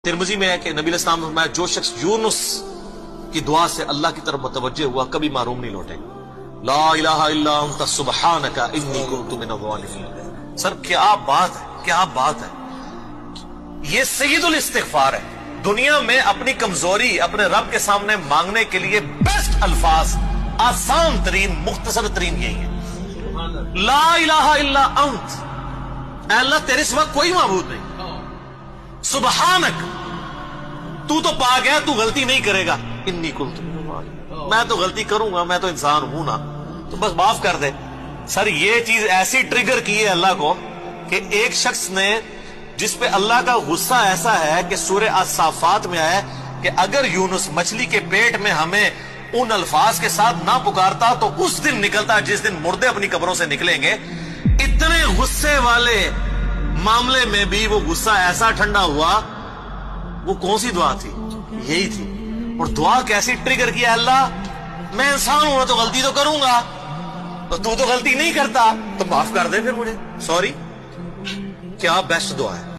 Tirmidhi में है कि नबी अलैहिस्सलाम ने फरमाया, जो शख्स यूनुस की दुआ से अल्लाह की तरफ मुतवज्जे हुआ कभी मारूम नहीं लौटेगा। ला इलाहा इल्ला अंत सुब्हानका इन्नी कुन्तु मिनज़ ज़ालिमीन। सर क्या बात है, क्या बात है। ये सय्यदुल इस्तिग़फ़ार है। दुनिया में अपनी कमजोरी अपने रब के सामने मांगने के लिए बेस्ट अल्फाज, आसान तरीन, मुख्तसर तरीन यही है, ला इलाहा इल्ला अंत, अल्लाह तेरे सिवा कोई माबूद नहीं, सुब्हानक, तू तो पाक है, तू गलती नहीं करेगा, इन्नी कुन्तु मिनज़ ज़ालिमीन, मैं तो गलती करूंगा, मैं तो इंसान हूं ना, तो बस माफ कर दे। सर ये चीज ऐसी ट्रिगर की है अल्लाह को कि एक शख्स ने, जिस पे अल्लाह का गुस्सा ऐसा है कि सूरह अस-साफ़ात में आया कि अगर यूनुस मछली के पेट में हमें उन अल्फाज के साथ ना पुकारता तो उस दिन निकलता जिस दिन मुर्दे अपनी कब्रों से निकलेंगे। इतने गुस्से वाले मामले में भी वो गुस्सा ऐसा ठंडा हुआ। वो कौन सी दुआ थी? यही थी। और दुआ कैसी ट्रिगर किया, अल्लाह मैं इंसान हूं तो गलती तो करूंगा, तो तू तो गलती नहीं करता, तो माफ कर दे फिर मुझे, सॉरी। क्या बेस्ट दुआ है।